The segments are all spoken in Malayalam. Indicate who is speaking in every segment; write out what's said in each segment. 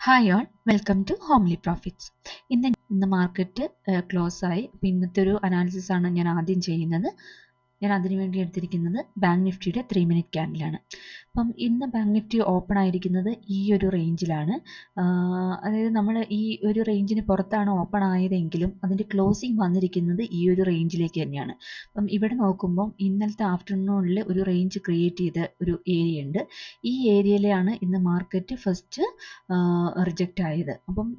Speaker 1: Hi all, welcome to homely profits. ഇന്ന് മാർക്കറ്റ് ക്ലോസ് ആയി. അപ്പോൾ ഇന്നത്തെ ഒരു അനാലിസിസ് ആണ് ഞാൻ ആദ്യം ചെയ്യുന്നത്. ഞാൻ അതിനു വേണ്ടി എടുത്തിരിക്കുന്നത് ബാങ്ക് നിഫ്റ്റിയുടെ 3 മിനിറ്റ് ക്യാൻഡിലാണ്. അപ്പം ഇന്ന് ബാങ്ക് നിഫ്റ്റി ഓപ്പൺ ആയിരിക്കുന്നത് ഈ ഒരു റേഞ്ചിലാണ്. അതായത് നമ്മൾ ഈ ഒരു റേഞ്ചിന് പുറത്താണ് ഓപ്പൺ ആയതെങ്കിലും അതിൻ്റെ ക്ലോസിംഗ് വന്നിരിക്കുന്നത് ഈ ഒരു റേഞ്ചിലേക്ക് തന്നെയാണ്. അപ്പം ഇവിടെ നോക്കുമ്പം ഇന്നലത്തെ ആഫ്റ്റർനൂണിൽ ഒരു റേഞ്ച് ക്രിയേറ്റ് ചെയ്ത ഒരു ഏരിയ ഉണ്ട്. ഈ ഏരിയയിലാണ് ഇന്ന് മാർക്കറ്റ് ഫസ്റ്റ് റിജക്റ്റ് ആയത്. അപ്പം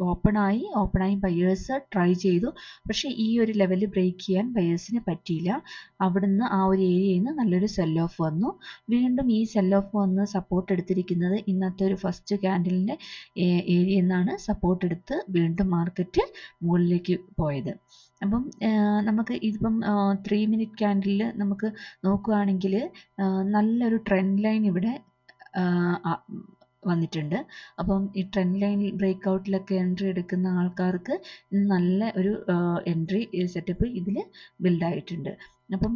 Speaker 1: ഓപ്പണായി ബയേഴ്സ് ട്രൈ ചെയ്തു. പക്ഷേ ഈ ഒരു ലെവൽ ബ്രേക്ക് ചെയ്യാൻ ബയേഴ്സിന് പറ്റിയില്ല. അവിടുന്ന് ആ ഒരു ഏരിയയിൽ നിന്ന് നല്ലൊരു സെൽ ഓഫ് വന്നു. വീണ്ടും ഈ സെൽ ഓഫ് വന്ന് സപ്പോർട്ട് എടുത്തിരിക്കുന്നത് ഇന്നത്തെ ഒരു ഫസ്റ്റ് ക്യാൻഡലിൻ്റെ ഏരിയയിൽ നിന്നാണ്. സപ്പോർട്ട് എടുത്ത് വീണ്ടും മാർക്കറ്റ് മുകളിലേക്ക് പോയത്. അപ്പം നമുക്ക് ഇതിപ്പം 3 മിനിറ്റ് ക്യാൻഡലിൽ നമുക്ക് നോക്കുകയാണെങ്കിൽ നല്ലൊരു ട്രെൻഡ് ലൈൻ ഇവിടെ വന്നിട്ടുണ്ട്. അപ്പം ഈ ട്രെൻഡ് ലൈൻ ബ്രേക്ക് ഔട്ടിലൊക്കെ എൻട്രി എടുക്കുന്ന ആൾക്കാർക്ക് നല്ല ഒരു എൻട്രി സെറ്റപ്പ് ഇതിൽ ബിൽഡായിട്ടുണ്ട്. അപ്പം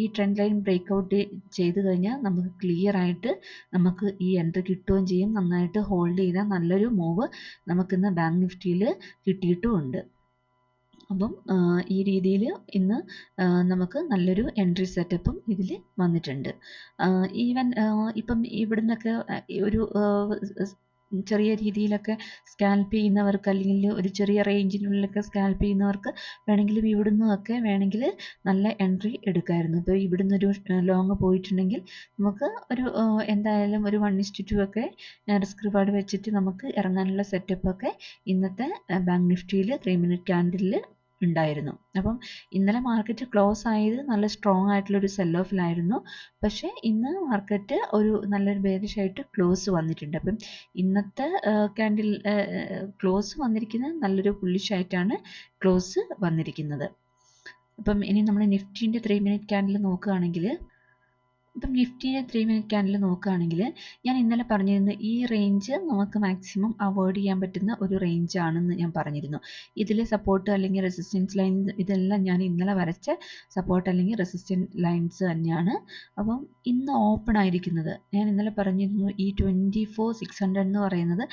Speaker 1: ഈ ട്രെൻഡ് ലൈൻ ബ്രേക്ക് ഔട്ട് ചെയ്ത് കഴിഞ്ഞാൽ നമുക്ക് ക്ലിയർ ആയിട്ട് നമുക്ക് ഈ എൻട്രി കിട്ടുകയും ചെയ്യും. നന്നായിട്ട് ഹോൾഡ് ചെയ്താൽ നല്ലൊരു മൂവ് നമുക്കിന്ന് ബാങ്ക് നിഫ്റ്റിയിൽ കിട്ടിയിട്ടുമുണ്ട്. അപ്പം ഈ രീതിയിൽ ഇന്ന് നമുക്ക് നല്ലൊരു എൻട്രി സെറ്റപ്പും ഇതിൽ വന്നിട്ടുണ്ട്. ഈവൻ ഇപ്പം ഇവിടുന്നൊക്കെ ഒരു ചെറിയ രീതിയിലൊക്കെ സ്കാൽപ്പ് ചെയ്യുന്നവർക്ക്, അല്ലെങ്കിൽ ഒരു ചെറിയ റേഞ്ചിനുള്ളിലൊക്കെ സ്കാൽപ്പ് ചെയ്യുന്നവർക്ക് വേണമെങ്കിലും ഇവിടുന്നൊക്കെ വേണമെങ്കിൽ നല്ല എൻട്രി എടുക്കാമായിരുന്നു. ഇപ്പോൾ ഇവിടുന്ന് ഒരു ലോങ് പോയിട്ടുണ്ടെങ്കിൽ നമുക്ക് ഒരു എന്തായാലും ഒരു 1:2 ഒക്കെ റിസ്ക് റിവാർഡ് വെച്ചിട്ട് നമുക്ക് ഇറങ്ങാനുള്ള സെറ്റപ്പൊക്കെ ഇന്നത്തെ ബാങ്ക് നിഫ്റ്റിയിൽ 3 മിനിറ്റ് ക്യാൻഡിലിൽ ഉണ്ടായിരുന്നു. അപ്പം ഇന്നലെ മാർക്കറ്റ് ക്ലോസ് ആയത് നല്ല സ്ട്രോങ് ആയിട്ടുള്ളൊരു സെൽ ഓഫിലായിരുന്നു. പക്ഷേ ഇന്ന് മാർക്കറ്റ് ഒരു നല്ലൊരു ബേരിഷായിട്ട് ക്ലോസ് വന്നിട്ടുണ്ട്. അപ്പം ഇന്നത്തെ ക്യാൻഡിൽ ക്ലോസ് വന്നിരിക്കുന്നത് നല്ലൊരു ബുള്ളിഷായിട്ടാണ് ക്ലോസ് വന്നിരിക്കുന്നത്. അപ്പം ഇനി നമ്മൾ നിഫ്റ്റിൻ്റെ 3 മിനിറ്റ് ക്യാൻഡിൽ നോക്കുകയാണെങ്കിൽ, ഇപ്പം നിഫ്റ്റിയുടെ 3 മിനിറ്റ് ക്യാൻഡിൽ നോക്കുകയാണെങ്കിൽ ഞാൻ ഇന്നലെ പറഞ്ഞിരുന്നു ഈ റേഞ്ച് നമുക്ക് മാക്സിമം അവോയ്ഡ് ചെയ്യാൻ പറ്റുന്ന ഒരു റേഞ്ച് ആണെന്ന് ഞാൻ പറഞ്ഞിരുന്നു. ഇതിൽ സപ്പോർട്ട് അല്ലെങ്കിൽ റെസിസ്റ്റൻസ് ലൈൻ ഇതെല്ലാം ഞാൻ ഇന്നലെ വരച്ച സപ്പോർട്ട് അല്ലെങ്കിൽ റെസിസ്റ്റൻസ് ലൈൻസ് തന്നെയാണ്. അപ്പം ഇന്ന് ഓപ്പൺ ആയിരിക്കുന്നത് ഞാൻ ഇന്നലെ പറഞ്ഞിരുന്നു ഈ 24,600 എന്ന് പറയുന്നത്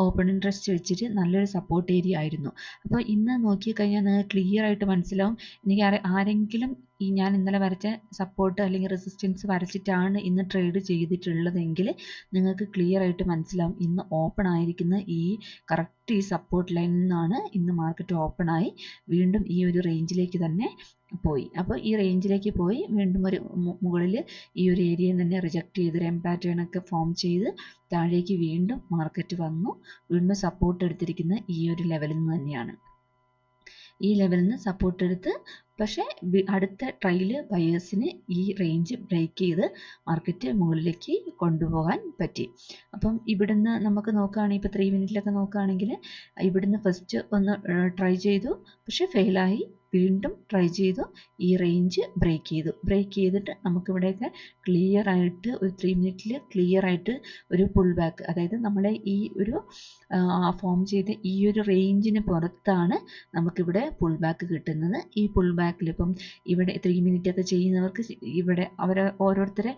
Speaker 1: ഓപ്പൺ ഇൻട്രസ്റ്റ് വെച്ചിട്ട് നല്ലൊരു സപ്പോർട്ട് ഏരിയ ആയിരുന്നു. അപ്പോൾ ഇന്ന് നോക്കിക്കഴിഞ്ഞാൽ നിങ്ങൾക്ക് ക്ലിയർ ആയിട്ട് മനസ്സിലാവും. എനിക്ക് ആരെങ്കിലും ഈ ഞാൻ ഇന്നലെ വരച്ച സപ്പോർട്ട് അല്ലെങ്കിൽ റെസിസ്റ്റൻസ് വരച്ചിട്ടാണ് ഇന്ന് ട്രേഡ് ചെയ്തിട്ടുള്ളതെങ്കിൽ നിങ്ങൾക്ക് ക്ലിയർ ആയിട്ട് മനസ്സിലാവും ഇന്ന് ഓപ്പൺ ആയിരിക്കുന്ന ഈ കറക്റ്റ് ഈ സപ്പോർട്ട് ലൈനിൽ നിന്നാണ് ഇന്ന് മാർക്കറ്റ് ഓപ്പൺ ആയി വീണ്ടും ഈ ഒരു റേഞ്ചിലേക്ക് തന്നെ പോയി. അപ്പോൾ ഈ റേഞ്ചിലേക്ക് പോയി വീണ്ടും ഒരു മുകളിൽ ഈ ഒരു ഏരിയയിൽ തന്നെ റിജക്റ്റ് ചെയ്ത് ഒരു എം പാറ്റേൺ ഒക്കെ ഫോം ചെയ്ത് താഴേക്ക് വീണ്ടും മാർക്കറ്റ് വന്നു. വീണ്ടും സപ്പോർട്ട് എടുത്തിരിക്കുന്ന ഈ ഒരു ലെവലിൽ നിന്ന് തന്നെയാണ്. ഈ ലെവലിൽ നിന്ന് സപ്പോർട്ട് എടുത്ത് പക്ഷേ അടുത്ത ട്രയൽ ബയേഴ്സിന് ഈ റേഞ്ച് ബ്രേക്ക് ചെയ്ത് മാർക്കറ്റ് മുകളിലേക്ക് കൊണ്ടുപോകാൻ പറ്റി. അപ്പം ഇവിടുന്ന് നമുക്ക് നോക്കുകയാണെങ്കിൽ ഇപ്പോൾ 3 മിനിറ്റിലൊക്കെ നോക്കുകയാണെങ്കിൽ ഇവിടുന്ന് ഫസ്റ്റ് ഒന്ന് ട്രൈ ചെയ്തു, പക്ഷേ ഫെയിലായി. വീണ്ടും ട്രൈ ചെയ്തു, ഈ റേഞ്ച് ബ്രേക്ക് ചെയ്തിട്ട് നമുക്കിവിടെയൊക്കെ ക്ലിയർ ആയിട്ട് ഒരു 3 മിനിറ്റിൽ ക്ലിയർ ആയിട്ട് ഒരു പുൾ ബാക്ക്, അതായത് നമ്മളെ ഈ ഒരു ഫോം ചെയ്ത ഈ ഒരു റേഞ്ചിന് പുറത്താണ് നമുക്കിവിടെ പുൾ ബാക്ക് കിട്ടുന്നത്. ഈ പുൾ ബാക്കിൽ ഇപ്പം ഇവിടെ 3 മിനിറ്റ് ഒക്കെ ചെയ്യുന്നവർക്ക് ഇവിടെ ഓരോരുത്തരെ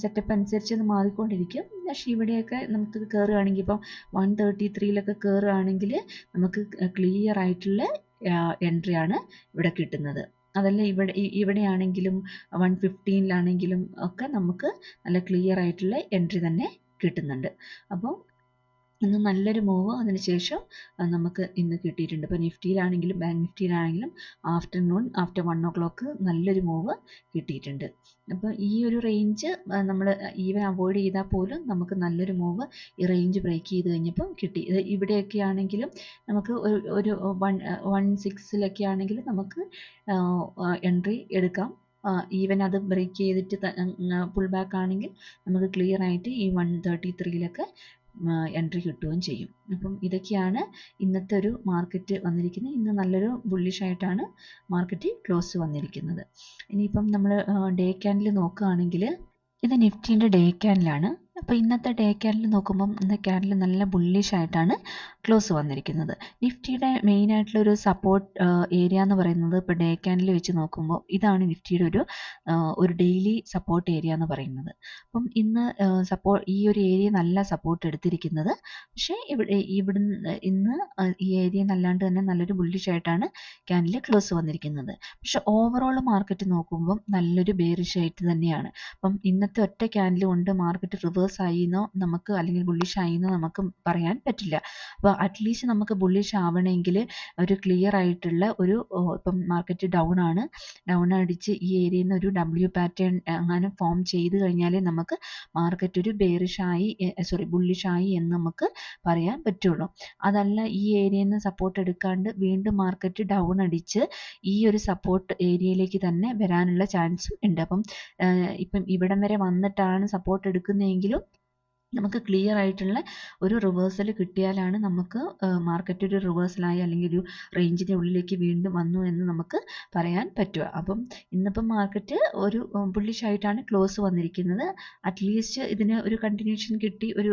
Speaker 1: സെറ്റപ്പ് അനുസരിച്ച് അത് മാറിക്കൊണ്ടിരിക്കും. പക്ഷേ ഇവിടെയൊക്കെ നമുക്ക് കയറുകയാണെങ്കിൽ ഇപ്പം 133 കയറുകയാണെങ്കിൽ നമുക്ക് ക്ലിയർ ആയിട്ടുള്ള എൻട്രിയാണ് ഇവിടെ കിട്ടുന്നത്. അതല്ല ഇവിടെയാണെങ്കിലും 115 ഒക്കെ നമുക്ക് നല്ല ക്ലിയർ ആയിട്ടുള്ള എൻട്രി തന്നെ കിട്ടുന്നുണ്ട്. അപ്പോൾ ഇന്ന് നല്ലൊരു മൂവ് അതിനുശേഷം നമുക്ക് ഇന്ന് കിട്ടിയിട്ടുണ്ട്. ഇപ്പോൾ നിഫ്റ്റിയിലാണെങ്കിലും ബാങ്ക് നിഫ്റ്റിയിലാണെങ്കിലും ആഫ്റ്റർ 1 o'clock നല്ലൊരു മൂവ് കിട്ടിയിട്ടുണ്ട്. അപ്പോൾ ഈ ഒരു റേഞ്ച് നമ്മൾ ഈവൻ അവോയ്ഡ് ചെയ്താൽ പോലും നമുക്ക് നല്ലൊരു മൂവ് ഈ റേഞ്ച് ബ്രേക്ക് ചെയ്ത് കഴിഞ്ഞപ്പോൾ കിട്ടി. ഇവിടെയൊക്കെ ആണെങ്കിലും നമുക്ക് ഒരു 116 ആണെങ്കിലും നമുക്ക് എൻട്രി എടുക്കാം. ഈവൻ അത് ബ്രേക്ക് ചെയ്തിട്ട് പുൾ ബാക്ക് ആണെങ്കിൽ നമുക്ക് ക്ലിയർ ആയിട്ട് ഈ 133 എൻട്രി കിട്ടുകയും ചെയ്യും. അപ്പം ഇതൊക്കെയാണ് ഇന്നത്തെ ഒരു മാർക്കറ്റ് വന്നിരിക്കുന്നത്. ഇന്ന് നല്ലൊരു ബുള്ളിഷായിട്ടാണ് മാർക്കറ്റ് ക്ലോസ് വന്നിരിക്കുന്നത്. ഇനിയിപ്പം നമ്മൾ ഡേ ക്യാൻഡിൽ നോക്കുകയാണെങ്കിൽ ഇത് നിഫ്റ്റിൻ്റെ ഡേ ക്യാൻഡിലാണ്. അപ്പോൾ ഇന്നത്തെ ഡേ ക്യാൻഡിൽ നോക്കുമ്പം ഇന്ന് ക്യാൻഡിൽ നല്ല ബുള്ളിഷായിട്ടാണ് ക്ലോസ് വന്നിരിക്കുന്നത്. നിഫ്റ്റിയുടെ മെയിൻ ആയിട്ടുള്ള ഒരു സപ്പോർട്ട് ഏരിയ എന്ന് പറയുന്നത് ഇപ്പോൾ ഡേ ക്യാൻഡിൽ വെച്ച് നോക്കുമ്പോൾ ഇതാണ് നിഫ്റ്റിയുടെ ഒരു ഡെയിലി സപ്പോർട്ട് ഏരിയ എന്ന് പറയുന്നത്. അപ്പം ഇന്ന് ഈ ഒരു ഏരിയ നല്ല സപ്പോർട്ട് എടുത്തിരിക്കുന്നത്. പക്ഷേ ഇവിടുന്ന് ഇന്ന് ഈ ഏരിയ അല്ലാണ്ട് തന്നെ നല്ലൊരു ബുള്ളിഷ് ആയിട്ടാണ് ക്യാൻഡിൽ ക്ലോസ് വന്നിരിക്കുന്നത്. പക്ഷെ ഓവറോൾ മാർക്കറ്റ് നോക്കുമ്പോൾ നല്ലൊരു ബെയറിഷ് ആയിട്ട് തന്നെയാണ്. അപ്പം ഇന്നത്തെ ഒറ്റ ക്യാൻഡിൽ കൊണ്ട് മാർക്കറ്റ് റിവേഴ്സ് ആയിന്നോ നമുക്ക് അല്ലെങ്കിൽ ബുള്ളിഷ് ആയിന്നോ നമുക്ക് പറയാൻ പറ്റില്ല. അപ്പോൾ അറ്റ്ലീസ്റ്റ് നമുക്ക് ബുള്ളിഷ് ആവണമെങ്കിൽ ഒരു ക്ലിയർ ആയിട്ടുള്ള ഇപ്പം മാർക്കറ്റ് ഡൗൺ അടിച്ച് ഈ ഏരിയയിൽ നിന്ന് ഒരു W പാറ്റേൺ അങ്ങനെ ഫോം ചെയ്ത് കഴിഞ്ഞാൽ നമുക്ക് മാർക്കറ്റ് ഒരു ബുള്ളിഷ് ആയി എന്ന് നമുക്ക് പറയാൻ പറ്റുള്ളൂ. അതല്ല ഈ ഏരിയയിൽ നിന്ന് സപ്പോർട്ട് എടുക്കാണ്ട് വീണ്ടും മാർക്കറ്റ് ഡൗൺ അടിച്ച് ഈ ഒരു സപ്പോർട്ട് ഏരിയയിലേക്ക് തന്നെ വരാനുള്ള ചാൻസും ഉണ്ട്. അപ്പം ഇപ്പം ഇവിടം വരെ വന്നിട്ടാണ് സപ്പോർട്ട് എടുക്കുന്നതെങ്കിലും നമുക്ക് ക്ലിയർ ആയിട്ടുള്ള ഒരു റിവേഴ്സൽ കിട്ടിയാലാണ് നമുക്ക് മാർക്കറ്റ് ഒരു റിവേഴ്സലായി അല്ലെങ്കിൽ ഒരു റേഞ്ചിൻ്റെ ഉള്ളിലേക്ക് വീണ്ടും വന്നു എന്ന് നമുക്ക് പറയാൻ പറ്റുക. അപ്പം ഇന്നിപ്പം മാർക്കറ്റ് ഒരു ബുള്ളിഷ് ആയിട്ടാണ് ക്ലോസ് വന്നിരിക്കുന്നത്. അറ്റ്ലീസ്റ്റ് ഇതിന് ഒരു കണ്ടിന്യൂഷൻ കിട്ടി ഒരു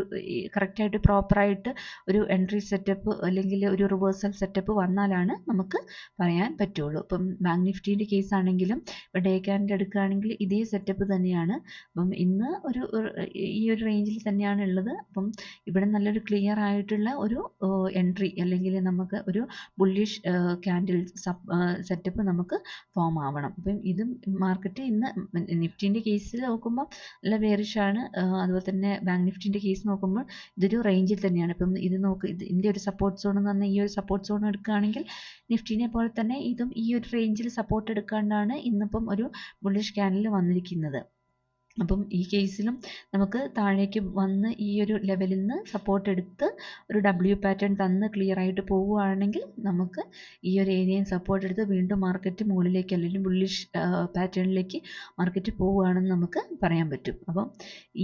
Speaker 1: കറക്റ്റായിട്ട് പ്രോപ്പറായിട്ട് ഒരു എൻട്രി സെറ്റപ്പ് അല്ലെങ്കിൽ ഒരു റിവേഴ്സൽ സെറ്റപ്പ് വന്നാലാണ് നമുക്ക് പറയാൻ പറ്റുള്ളൂ. ഇപ്പം ബാങ്ക് നിഫ്റ്റീൻ്റെ കേസ് ആണെങ്കിലും ഡേ ക്യാൻഡിൽ എടുക്കുകയാണെങ്കിൽ ഇതേ സെറ്റപ്പ് തന്നെയാണ്. അപ്പം ഇന്ന് ഈ ഒരു റേഞ്ചിൽ തന്നെയാണ് ഉള്ളത്. അപ്പം ഇവിടെ നല്ലൊരു ക്ലിയർ ആയിട്ടുള്ള ഒരു എൻട്രി അല്ലെങ്കിൽ നമുക്ക് ഒരു ബുള്ളിഷ് ക്യാൻഡിൽ സെറ്റപ്പ് നമുക്ക് ഫോം ആവണം. അപ്പം ഇതും മാർക്കറ്റ് ഇന്ന് നിഫ്റ്റീൻ്റെ കേസിൽ നോക്കുമ്പോൾ നല്ല ബെയറിഷ് ആണ്. അതുപോലെ തന്നെ ബാങ്ക് നിഫ്റ്റീൻ്റെ കേസ് നോക്കുമ്പോൾ ഇതൊരു റേഞ്ചിൽ തന്നെയാണ്. ഇപ്പം ഇതിൻ്റെ ഒരു സപ്പോർട്ട് സോൺ എന്ന് പറഞ്ഞാൽ ഈ ഒരു സപ്പോർട്ട് സോൺ എടുക്കുകയാണെങ്കിൽ നിഫ്റ്റീനെ പോലെ തന്നെ ഇതും ഈ ഒരു റേഞ്ചിൽ സപ്പോർട്ട് എടുക്കാണ്ടാണ് ഇന്നിപ്പം ഒരു ബുള്ളിഷ് ക്യാൻഡിൽ വന്നിരിക്കുന്നത്. അപ്പം ഈ കേസിലും നമുക്ക് താഴേക്ക് വന്ന് ഈ ഒരു ലെവലിൽ നിന്ന് സപ്പോർട്ട് എടുത്ത് ഒരു W പാറ്റേൺ തന്ന് ക്ലിയർ ആയിട്ട് പോവുകയാണെങ്കിൽ നമുക്ക് ഈ ഒരു ഏരിയയിൽ സപ്പോർട്ട് എടുത്ത് വീണ്ടും മാർക്കറ്റ് മുകളിലേക്ക് അല്ലെങ്കിൽ ബുള്ളിഷ് പാറ്റേണിലേക്ക് മാർക്കറ്റ് പോവുകയാണെന്ന് നമുക്ക് പറയാൻ പറ്റും. അപ്പം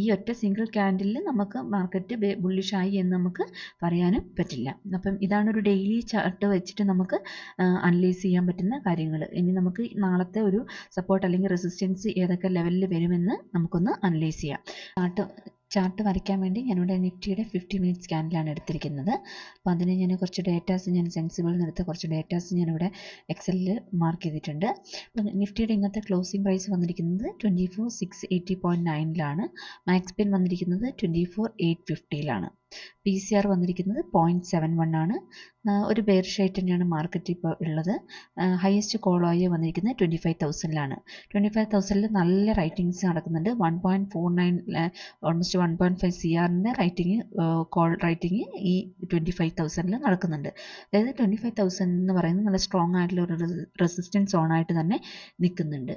Speaker 1: ഈ ഒറ്റ സിംഗിൾ ക്യാൻഡിലിൽ നമുക്ക് മാർക്കറ്റ് ബുള്ളിഷ് ആയി എന്ന് നമുക്ക് പറയാനും പറ്റില്ല. അപ്പം ഇതാണ് ഒരു ഡെയിലി ചാർട്ട് വെച്ചിട്ട് നമുക്ക് അനലൈസ് ചെയ്യാൻ പറ്റുന്ന കാര്യങ്ങൾ. ഇനി നമുക്ക് നാളത്തെ ഒരു സപ്പോർട്ട് അല്ലെങ്കിൽ റെസിസ്റ്റൻസ് ഏതൊക്കെ ലെവലിൽ വരുമെന്ന് നമുക്കൊന്ന് അനലൈസ് ചെയ്യാം. ചാർട്ട് വരയ്ക്കാൻ വേണ്ടി ഞാനിവിടെ നിഫ്റ്റിയുടെ 50 മിനിറ്റ്സ് ക്യാൻഡിലാണ് എടുത്തിരിക്കുന്നത്. അപ്പോൾ അതിന് ഞാൻ കുറച്ച് ഡേറ്റാസ് സെൻസിബിളിൽ നിന്നെടുത്ത കുറച്ച് ഡേറ്റാസ് ഞാനിവിടെ എക്സലിൽ മാർക്ക് ചെയ്തിട്ടുണ്ട്. അപ്പോൾ നിഫ്റ്റിയുടെ ഇന്നത്തെ ക്ലോസിംഗ് പ്രൈസ് വന്നിരിക്കുന്നത് 24,680.9 മാക്സ് പെൻ വന്നിരിക്കുന്നത് 24,850 PCR വന്നിരിക്കുന്നത് 0.71 ആണ്. ഒരു ബെയറിഷ് ആയിട്ട് തന്നെയാണ് മാർക്കറ്റ് ഇപ്പോൾ ഉള്ളത്. ഹയസ്റ്റ് കോൾ ഓയിൽ വന്നിരിക്കുന്നത് 25,000 25,000 നല്ല റൈറ്റിംഗ്സ് നടക്കുന്നുണ്ട്. 1.49 ഓൾമോസ്റ്റ് 1.5 CRൻ്റെ കോൾ റൈറ്റിംഗ് ഈ 25,000 നടക്കുന്നുണ്ട്. അതായത് 25,000 എന്ന് പറയുന്നത് നല്ല സ്ട്രോങ് ആയിട്ടുള്ള ഒരു റെസിസ്റ്റൻസ് സോണായിട്ട് തന്നെ നിൽക്കുന്നുണ്ട്.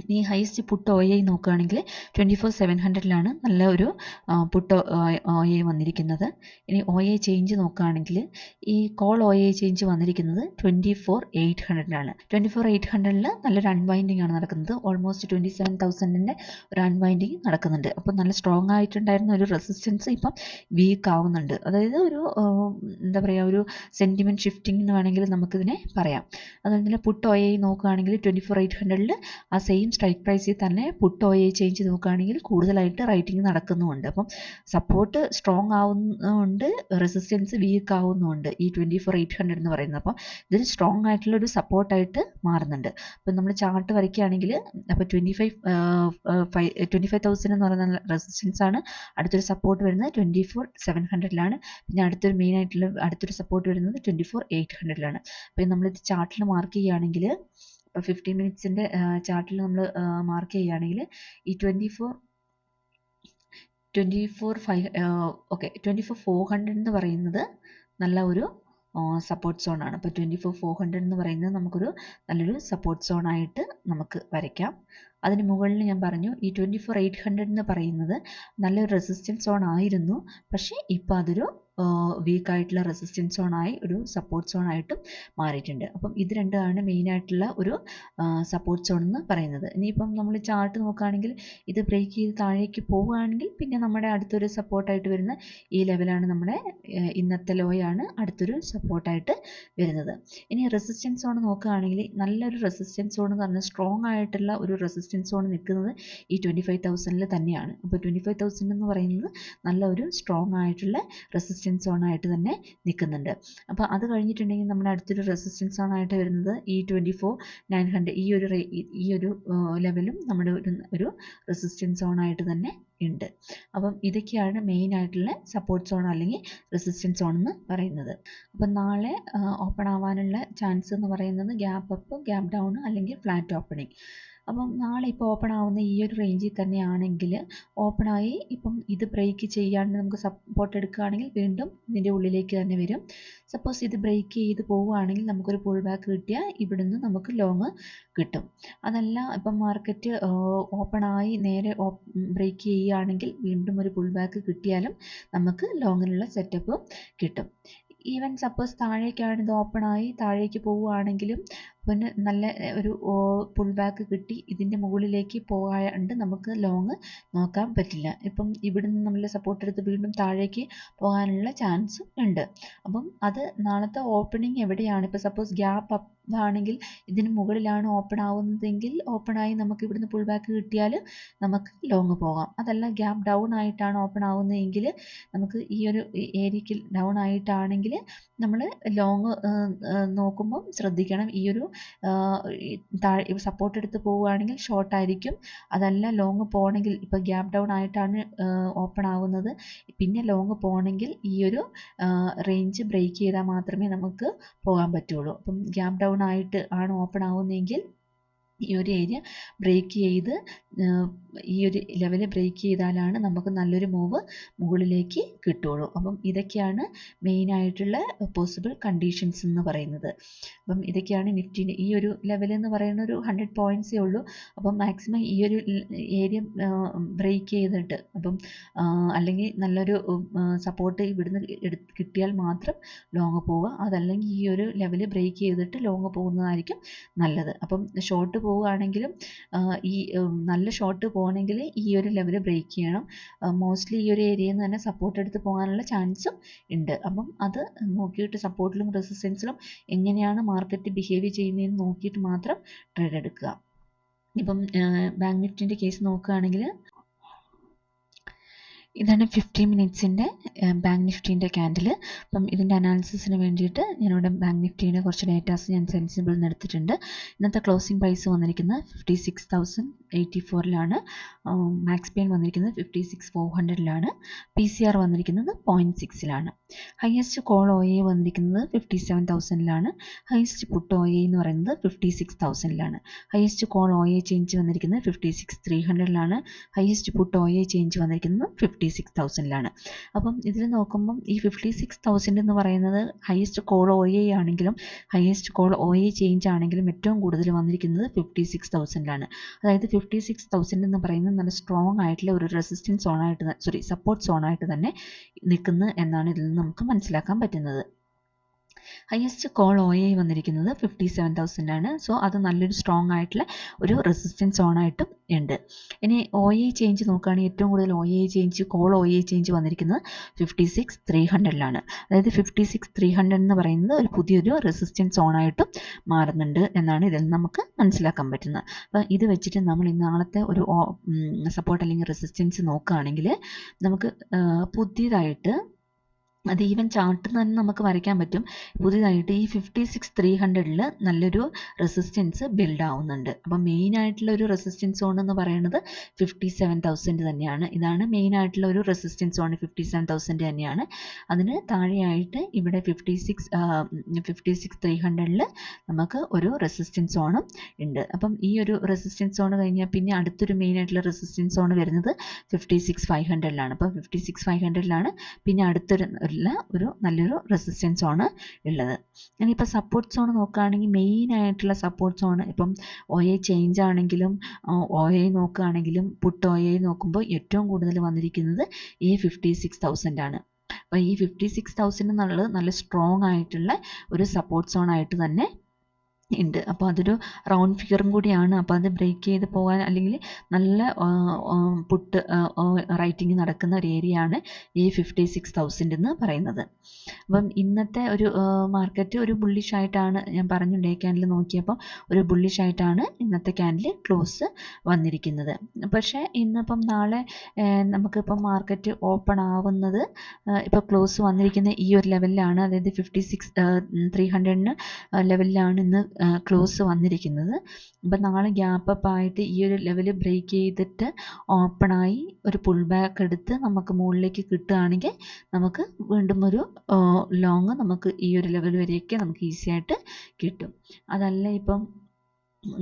Speaker 1: ഇനി ഹൈസ്റ്റ് പുട്ട് OI നോക്കുകയാണെങ്കിൽ 24,700 നല്ല ഒരു പുട്ട് OI വന്നിരിക്കുന്നത്. ഇനി OI ചേഞ്ച് നോക്കുകയാണെങ്കിൽ ഈ കോൾ OI ചേഞ്ച് വന്നിരിക്കുന്നത് 24,800 24,800 നല്ലൊരു അൺവൈൻഡിങ് ആണ് നടക്കുന്നത്. ഓൾമോസ്റ്റ് 27,000 ഒരു അൺവൈൻഡിങ് നടക്കുന്നുണ്ട്. അപ്പോൾ നല്ല സ്ട്രോങ് ആയിട്ടുണ്ടായിരുന്ന ഒരു റെസിസ്റ്റൻസ് ഇപ്പം വീക്ക് ആവുന്നുണ്ട്. അതായത് എന്താ പറയുക, ഒരു സെൻറ്റിമെൻറ്റ് ഷിഫ്റ്റിംഗ് എന്ന് വേണമെങ്കിൽ നമുക്കിതിനെ പറയാം. അതുപോലെ തന്നെ പുട്ട് OI നോക്കുകയാണെങ്കിൽ 24,800 ആ സെയിം സ്ട്രൈക്ക് പ്രൈസിൽ തന്നെ പുട്ട് OI ചേഞ്ച് നോക്കുകയാണെങ്കിൽ കൂടുതലായിട്ട് റൈറ്റിംഗ് നടക്കുന്നുമുണ്ട്. അപ്പം സപ്പോർട്ട് സ്ട്രോങ് ആവുന്നുണ്ട്, റെസിസ്റ്റൻസ് വീക്ക് ആവുന്നുമുണ്ട് ഈ 24,800 എന്ന് പറയുന്നത്. അപ്പം ഇതൊരു സ്ട്രോങ് ആയിട്ടുള്ള ഒരു സപ്പോർട്ടായിട്ട് മാറുന്നുണ്ട്. അപ്പം നമ്മൾ ചാർട്ട് വരയ്ക്കുകയാണെങ്കിൽ അപ്പോൾ 25,000 എന്ന് പറയുന്ന റെസിസ്റ്റൻസ് ആണ്. അടുത്തൊരു സപ്പോർട്ട് വരുന്നത് 24,700 പിന്നെ അടുത്തൊരു സപ്പോർട്ട് വരുന്നത് 24,800 അപ്പോൾ നമ്മളിത് ചാർട്ടിൽ മാർക്ക് ചെയ്യുകയാണെങ്കിൽ ഇപ്പോൾ 50 മിനിറ്റ്സിൻ്റെ ചാർട്ടിൽ നമ്മൾ മാർക്ക് ചെയ്യുകയാണെങ്കിൽ ഈ 24,400 എന്ന് പറയുന്നത് നല്ല ഒരു സപ്പോർട്ട് സോൺ ആണ്. അപ്പോൾ 24,400 എന്ന് പറയുന്നത് നമുക്കൊരു നല്ലൊരു സപ്പോർട്ട് സോണായിട്ട് നമുക്ക് വരയ്ക്കാം. അതിന് മുകളിൽ ഞാൻ പറഞ്ഞു ഈ 24,800 എന്ന് പറയുന്നത് നല്ലൊരു റെസിസ്റ്റൻസ് സോൺ ആയിരുന്നു. പക്ഷേ ഇപ്പോൾ അതൊരു വീക്കായിട്ടുള്ള റെസിസ്റ്റൻസ് സോണായി ഒരു സപ്പോർട്ട് സോണായിട്ടും മാറിയിട്ടുണ്ട്. അപ്പം ഇത് രണ്ടുമാണ് മെയിനായിട്ടുള്ള ഒരു സപ്പോർട്ട് സോൺ എന്ന് പറയുന്നത്. ഇനിയിപ്പം നമ്മൾ ചാർട്ട് നോക്കുകയാണെങ്കിൽ ഇത് ബ്രേക്ക് ചെയ്ത് താഴേക്ക് പോവുകയാണെങ്കിൽ പിന്നെ നമ്മുടെ അടുത്തൊരു സപ്പോർട്ടായിട്ട് വരുന്ന ഈ ലെവലാണ് നമ്മുടെ ഇന്നത്തെ ലോയാണ് അടുത്തൊരു സപ്പോർട്ടായിട്ട് വരുന്നത്. ഇനി റെസിസ്റ്റൻസ് സോൺ നോക്കുകയാണെങ്കിൽ നല്ലൊരു റെസിസ്റ്റൻസ് സോൺ എന്ന് പറഞ്ഞാൽ സ്ട്രോങ് ആയിട്ടുള്ള ഒരു റെസിസ്റ്റൻസ് സോൺ നിൽക്കുന്നത് ഈ 25,000 തന്നെയാണ്. അപ്പോൾ 25,000 എന്ന് പറയുന്നത് നല്ല ഒരു സ്ട്രോങ് ആയിട്ടുള്ള റെസിസ്റ്റൻസ് റെസിസ്റ്റൻസ് സോൺ ആയിട്ട് തന്നെ നിൽക്കുന്നുണ്ട്. അപ്പോൾ അത് കഴിഞ്ഞിട്ടുണ്ടെങ്കിൽ നമ്മുടെ അടുത്തൊരു റെസിസ്റ്റൻസ് സോൺ ആയിട്ട് വരുന്നത് ഈ 24,900 ഈ ഒരു ലെവലും നമ്മുടെ ഒരു റെസിസ്റ്റൻസ് സോൺ ആയിട്ട് തന്നെ ഉണ്ട്. അപ്പം ഇതൊക്കെയാണ് മെയിൻ ആയിട്ടുള്ള സപ്പോർട്ട് സോൺ അല്ലെങ്കിൽ റെസിസ്റ്റൻസ് സോൺ എന്ന് പറയുന്നത്. അപ്പം നാളെ ഓപ്പൺ ആവാനുള്ള ചാൻസ് എന്ന് പറയുന്നത് ഗ്യാപ്പ് അപ്പ്, ഗ്യാപ്പ് ഡൗൺ അല്ലെങ്കിൽ ഫ്ലാറ്റ് ഓപ്പണിംഗ്. അപ്പം നാളെ ഇപ്പോൾ ഓപ്പൺ ആവുന്ന ഈ ഒരു റേഞ്ചിൽ തന്നെയാണെങ്കിൽ ഓപ്പണായി ഇപ്പം ഇത് ബ്രേക്ക് ചെയ്യാണ്ട് നമുക്ക് സപ്പോർട്ട് എടുക്കുകയാണെങ്കിൽ വീണ്ടും ഇതിൻ്റെ ഉള്ളിലേക്ക് തന്നെ വരും. സപ്പോസ് ഇത് ബ്രേക്ക് ചെയ്ത് പോവുകയാണെങ്കിൽ നമുക്കൊരു പുൾ ബാക്ക് കിട്ടിയാൽ ഇവിടുന്ന് നമുക്ക് ലോങ് കിട്ടും. അതല്ല ഇപ്പം മാർക്കറ്റ് ഓപ്പണായി നേരെ ബ്രേക്ക് ചെയ്യുകയാണെങ്കിൽ വീണ്ടും ഒരു പുൾ ബാക്ക് കിട്ടിയാലും നമുക്ക് ലോങ്ങിനുള്ള സെറ്റപ്പ് കിട്ടും. ഈവൻ സപ്പോസ് താഴേക്കാണ് ഇത് ഓപ്പണായി താഴേക്ക് പോവുകയാണെങ്കിലും പിന്നെ നല്ല ഒരു പുൾ ബാക്ക് കിട്ടി ഇതിൻ്റെ മുകളിലേക്ക് പോകാണ്ട് നമുക്ക് ലോങ് നോക്കാൻ പറ്റില്ല. ഇപ്പം ഇവിടുന്ന് നമ്മൾ സപ്പോർട്ട് എടുത്ത് വീണ്ടും താഴേക്ക് പോകാനുള്ള ചാൻസും ഉണ്ട്. അപ്പം അത് നാളത്തെ ഓപ്പണിംഗ് എവിടെയാണ്, ഇപ്പോൾ സപ്പോസ് ഗ്യാപ്പ് അപ്പ് ആണെങ്കിൽ ഇതിന് മുകളിലാണ് ഓപ്പൺ ആവുന്നതെങ്കിൽ ഓപ്പണായി നമുക്ക് ഇവിടുന്ന് പുൾ ബാക്ക് കിട്ടിയാൽ നമുക്ക് ലോങ് പോകാം. അതല്ല ഗ്യാപ്പ് ഡൗൺ ആയിട്ടാണ് ഓപ്പൺ ആവുന്നതെങ്കിൽ നമുക്ക് ഈ ഒരു ഏരിയക്ക് ഡൗൺ ആയിട്ടാണെങ്കിൽ നമ്മൾ ലോങ് നോക്കുമ്പം ശ്രദ്ധിക്കണം. ഈ ഒരു താഴെ സപ്പോർട്ട് എടുത്ത് പോവുകയാണെങ്കിൽ ഷോർട്ട് ആയിരിക്കും. അതല്ല ലോങ് പോകണമെങ്കിൽ ഇപ്പോൾ ഗ്യാപ്പ് ഡൗൺ ആയിട്ടാണ് ഓപ്പൺ ആവുന്നത്, പിന്നെ ലോങ് പോകണമെങ്കിൽ ഈ ഒരു റേഞ്ച് ബ്രേക്ക് ചെയ്താൽ മാത്രമേ നമുക്ക് പോകാൻ പറ്റുള്ളൂ. അപ്പം ഗ്യാപ്പ് ഡൗൺ ആയിട്ട് ആണ് ഓപ്പൺ ആവുന്നതെങ്കിൽ ഈ ഒരു ഏരിയ ബ്രേക്ക് ചെയ്ത് ഈ ഒരു ലെവൽ ബ്രേക്ക് ചെയ്താലാണ് നമുക്ക് നല്ലൊരു മൂവ് മുകളിലേക്ക് കിട്ടുള്ളൂ. അപ്പം ഇതൊക്കെയാണ് മെയിനായിട്ടുള്ള പോസിബിൾ കണ്ടീഷൻസ് എന്ന് പറയുന്നത്. അപ്പം ഇതൊക്കെയാണ് നിഫ്റ്റിൻ്റെ ഈ ഒരു ലെവൽ എന്ന് പറയുന്ന ഒരു 100 പോയിൻറ്റ്സേ ഉള്ളൂ. അപ്പം മാക്സിമം ഈ ഒരു ഏരിയ ബ്രേക്ക് ചെയ്തിട്ട് അപ്പം അല്ലെങ്കിൽ നല്ലൊരു സപ്പോർട്ട് ഇവിടുന്ന് കിട്ടിയാൽ മാത്രം ലോങ് പോവുക. അതല്ലെങ്കിൽ ഈ ഒരു ലെവൽ ബ്രേക്ക് ചെയ്തിട്ട് ലോങ് പോകുന്നതായിരിക്കും നല്ലത്. അപ്പം ഷോർട്ട് പോവുകയാണെങ്കിലും ഈ നല്ല ഷോർട്ട് പോകണമെങ്കിൽ ഈ ഒരു ലെവൽ ബ്രേക്ക് ചെയ്യണം. മോസ്റ്റ്ലി ഈ ഒരു ഏരിയയിൽ നിന്ന് തന്നെ സപ്പോർട്ട് എടുത്ത് പോകാനുള്ള ചാൻസും ഉണ്ട്. അപ്പം അത് നോക്കിയിട്ട് സപ്പോർട്ടിലും റെസിസ്റ്റൻസിലും എങ്ങനെയാണ് മാർക്കറ്റ് ബിഹേവ് ചെയ്യുന്നതെന്ന് നോക്കിയിട്ട് മാത്രം ട്രേഡ് എടുക്കുക. ഇപ്പം ബാങ്ക് നിഫ്റ്റിൻ്റെ കേസ് നോക്കുകയാണെങ്കിൽ ഇതാണ് 50 മിനിറ്റ്സിൻ്റെ ബാങ്ക് നിഫ്റ്റീൻ്റെ ക്യാൻഡിൽ. അപ്പം ഇതിൻ്റെ അനാലിസിസിന് വേണ്ടിയിട്ട് ഞാനിവിടെ ബാങ്ക് നിഫ്റ്റിയുടെ കുറച്ച് ഡേറ്റാസ് ഞാൻ സെൻസിബിൾ നിന്ന് എടുത്തിട്ടുണ്ട്. ഇന്നത്തെ ക്ലോസിംഗ് പ്രൈസ് വന്നിരിക്കുന്നത് 56,084 മാക്സ് പെയിൻ വന്നിരിക്കുന്നത് 56,400 PCR വന്നിരിക്കുന്നത് 0.6 ഹയസ്റ്റ് കോൾ OA വന്നിരിക്കുന്നത് 57,000 ഹയസ്റ്റ് പുട്ട് OA എന്ന് പറയുന്നത് 56,000 ഹയസ്റ്റ് കോൾ OA ചേഞ്ച് വന്നിരിക്കുന്നത് 56,300 ഹയസ്റ്റ് പുട്ട് OA ചേഞ്ച് വന്നിരിക്കുന്നത് 56,000 അപ്പം ഇതിൽ നോക്കുമ്പം ഈ 56,000 എന്ന് പറയുന്നത് ഹയസ്റ്റ് കോൾ OA ആണെങ്കിലും ഹയസ്റ്റ് കോൾ OA ചേഞ്ച് ആണെങ്കിലും ഏറ്റവും കൂടുതൽ വന്നിരിക്കുന്നത് 56,000 അതായത് 56,000 എന്ന് പറയുന്നത് നല്ല സ്ട്രോങ് ആയിട്ടുള്ള ഒരു റെസിസ്റ്റൻസ് സോണായിട്ട് സപ്പോർട്ട് സോണായിട്ട് തന്നെ നിൽക്കുന്നു എന്നാണ് ഇതിൽ നിന്ന് നമുക്ക് മനസ്സിലാക്കാൻ പറ്റുന്നത്. ഹയസ്റ്റ് കോൾ OA വന്നിരിക്കുന്നത് 57,000 സോ അത് നല്ലൊരു സ്ട്രോങ് ആയിട്ടുള്ള ഒരു റെസിസ്റ്റൻസ് സോണായിട്ടും ഉണ്ട്. ഇനി OA ചേഞ്ച് നോക്കുകയാണെങ്കിൽ ഏറ്റവും കൂടുതൽ കോൾ OA ചേഞ്ച് വന്നിരിക്കുന്നത് 56,300 അതായത് 56,300 എന്ന് പറയുന്നത് ഒരു പുതിയൊരു റെസിസ്റ്റൻസ് സോണായിട്ടും മാറുന്നുണ്ട് എന്നാണ് ഇതിൽ നമുക്ക് മനസ്സിലാക്കാൻ പറ്റുന്നത്. അപ്പം ഇത് വെച്ചിട്ട് നമ്മൾ നാളത്തെ ഒരു സപ്പോർട്ട് അല്ലെങ്കിൽ റെസിസ്റ്റൻസ് നോക്കുകയാണെങ്കിൽ നമുക്ക് പുതിയതായിട്ട് അത് ഈവൻ ചാർട്ടിൽ തന്നെ നമുക്ക് വരയ്ക്കാൻ പറ്റും. പുതിയതായിട്ട് ഈ 56,300 നല്ലൊരു റെസിസ്റ്റൻസ് ബിൽഡ് ആവുന്നുണ്ട്. അപ്പം മെയിൻ ആയിട്ടുള്ള ഒരു റെസിസ്റ്റൻസ് സോൺ എന്ന് പറയുന്നത് 57,000 തന്നെയാണ്. ഇതാണ് മെയിൻ ആയിട്ടുള്ള ഒരു റെസിസ്റ്റൻസ് സോൺ 57,000 തന്നെയാണ്. അതിന് താഴെയായിട്ട് ഇവിടെ 56,300 നമുക്ക് ഒരു റെസിസ്റ്റൻസ് സോണും ഉണ്ട്. അപ്പം ഈ ഒരു റെസിസ്റ്റൻസ് സോൺ കഴിഞ്ഞാൽ പിന്നെ അടുത്തൊരു മെയിൻ ആയിട്ടുള്ള റെസിസ്റ്റൻസ് സോൺ വരുന്നത് 56,500 അപ്പം 56,500 പിന്നെ അടുത്തൊരു ഒരു നല്ലൊരു റെസിസ്റ്റൻസ് ആണ് ഉള്ളത്. ഇനിയിപ്പോൾ സപ്പോർട്ട് സോൺ നോക്കുകയാണെങ്കിൽ മെയിൻ ആയിട്ടുള്ള സപ്പോർട്ട് സോൺ ഇപ്പം OA ചേഞ്ച് ആണെങ്കിലും OA നോക്കുകയാണെങ്കിലും പുട്ട് OA നോക്കുമ്പോൾ ഏറ്റവും കൂടുതൽ വന്നിരിക്കുന്നത് ഈ 56,000 അപ്പോൾ ഈ 56,000 എന്നുള്ളത് നല്ല സ്ട്രോങ് ആയിട്ടുള്ള ഒരു സപ്പോർട്ട് സോൺ ആയിട്ട് തന്നെ ഉണ്ട്. അപ്പോൾ അതൊരു റൗണ്ട് ഫിഗറും കൂടിയാണ്. അപ്പോൾ അത് ബ്രേക്ക് ചെയ്ത് പോകാൻ അല്ലെങ്കിൽ നല്ല പുട്ട് റൈറ്റിംഗ് നടക്കുന്ന ഒരു ഏരിയയാണ് ഈ 56,000 എന്ന് പറയുന്നത്. അപ്പം ഇന്നത്തെ ഒരു മാർക്കറ്റ് ഒരു ബുള്ളിഷ് ആയിട്ടാണ് ഞാൻ പറഞ്ഞു, ഡേ ക്യാൻഡിൽ നോക്കിയപ്പോൾ ഒരു ബുള്ളിഷ് ആയിട്ടാണ് ഇന്നത്തെ ക്യാൻഡിൽ ക്ലോസ് വന്നിരിക്കുന്നത്. പക്ഷേ ഇന്നിപ്പം നാളെ നമുക്കിപ്പം മാർക്കറ്റ് ഓപ്പൺ ആവുന്നത് ഇപ്പോൾ ക്ലോസ് വന്നിരിക്കുന്ന ഈ ഒരു ലെവലിലാണ്, അതായത് 56,300 ലെവലിലാണ് ഇന്ന് ക്ലോസ് വന്നിരിക്കുന്നത്. അപ്പം നാളെ ഗ്യാപ്പ് അപ്പ് ആയിട്ട് ഈ ഒരു ലെവൽ ബ്രേക്ക് ചെയ്തിട്ട് ഓപ്പണായി ഒരു പുൾ ബാക്ക് എടുത്ത് നമുക്ക് മുകളിലേക്ക് കിട്ടുകയാണെങ്കിൽ നമുക്ക് വീണ്ടും ഒരു ലോങ് നമുക്ക് ഈ ഒരു ലെവൽ വരെയൊക്കെ നമുക്ക് ഈസി ആയിട്ട് കിട്ടും. അതല്ല ഇപ്പം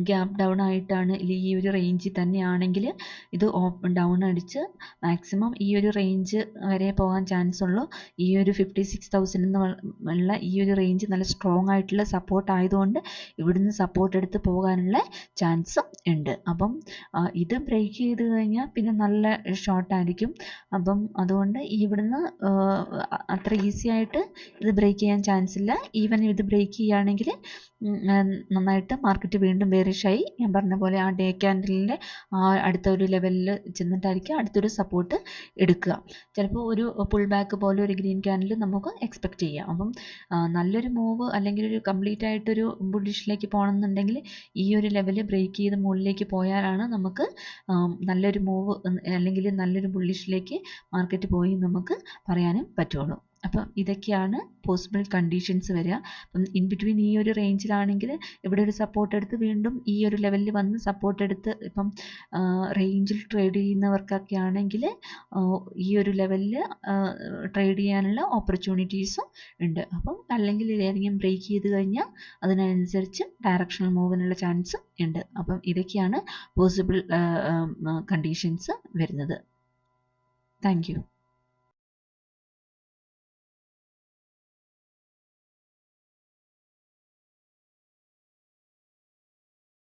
Speaker 1: ഗ്യാപ്പ് ഡൗൺ ആയിട്ടാണ് ഈ ഒരു റേഞ്ചിൽ തന്നെയാണെങ്കിൽ ഇത് ഓപ്പൺ ഡൗൺ അടിച്ച് മാക്സിമം ഈ ഒരു റേഞ്ച് വരെ പോകാൻ ചാൻസ് ഉള്ളൂ. ഈ ഒരു 56,000 എന്നുള്ള ഈ ഒരു റേഞ്ച് നല്ല സ്ട്രോങ് ആയിട്ടുള്ള സപ്പോർട്ട് ആയതുകൊണ്ട് ഇവിടുന്ന് സപ്പോർട്ട് എടുത്ത് പോകാനുള്ള ചാൻസും ഉണ്ട്. അപ്പം ഇത് ബ്രേക്ക് ചെയ്ത് കഴിഞ്ഞാൽ പിന്നെ നല്ല ഷോർട്ടായിരിക്കും. അപ്പം അതുകൊണ്ട് ഇവിടുന്ന് അത്ര ഈസി ആയിട്ട് ഇത് ബ്രേക്ക് ചെയ്യാൻ ചാൻസ് ഇല്ല. ഈവൻ ഇത് ബ്രേക്ക് ചെയ്യുകയാണെങ്കിൽ നന്നായിട്ട് മാർക്കറ്റ് വീണ്ടും ബെയറിഷായി ഞാൻ പറഞ്ഞ പോലെ ആ ഡേ ക്യാൻഡലിൻ്റെ അടുത്ത ഒരു ലെവലിൽ ചെന്നിട്ടായിരിക്കും അടുത്തൊരു സപ്പോർട്ട് എടുക്കുക. ചിലപ്പോൾ ഒരു പുൾ ബാക്ക് പോലെ ഒരു ഗ്രീൻ ക്യാൻഡിൽ നമുക്ക് എക്സ്പെക്റ്റ് ചെയ്യാം. അപ്പം നല്ലൊരു മൂവ് അല്ലെങ്കിൽ ഒരു കംപ്ലീറ്റ് ആയിട്ടൊരു ബുള്ളിഷിലേക്ക് പോകണമെന്നുണ്ടെങ്കിൽ ഈ ഒരു ലെവൽ ബ്രേക്ക് ചെയ്ത് മുകളിലേക്ക് പോയാലാണ് നമുക്ക് നല്ലൊരു മൂവ് അല്ലെങ്കിൽ നല്ലൊരു ബുള്ളിഷിലേക്ക് മാർക്കറ്റ് പോയി നമുക്ക് പറയാനും പറ്റുള്ളൂ. അപ്പം ഇതൊക്കെയാണ് പോസിബിൾ കണ്ടീഷൻസ് വരിക. അപ്പം ഇൻ ബിറ്റ്വീൻ ഈ ഒരു റേഞ്ചിലാണെങ്കിൽ ഇവിടെ ഒരു സപ്പോർട്ട് എടുത്ത് വീണ്ടും ഈ ഒരു ലെവലിൽ വന്ന് സപ്പോർട്ട് എടുത്ത് ഇപ്പം റേഞ്ചിൽ ട്രേഡ് ചെയ്യുന്നവർക്കൊക്കെ ആണെങ്കിൽ ഈ ഒരു ലെവലിൽ ട്രേഡ് ചെയ്യാനുള്ള ഓപ്പർച്യൂണിറ്റീസും ഉണ്ട്. അപ്പം അല്ലെങ്കിൽ ഏതെങ്കിലും ബ്രേക്ക് ചെയ്ത് കഴിഞ്ഞാൽ അതിനനുസരിച്ച് ഡയറക്ഷണൽ മൂവിനുള്ള ചാൻസും ഉണ്ട്. അപ്പം ഇതൊക്കെയാണ് പോസിബിൾ കണ്ടീഷൻസ് വരുന്നത്. Thank you.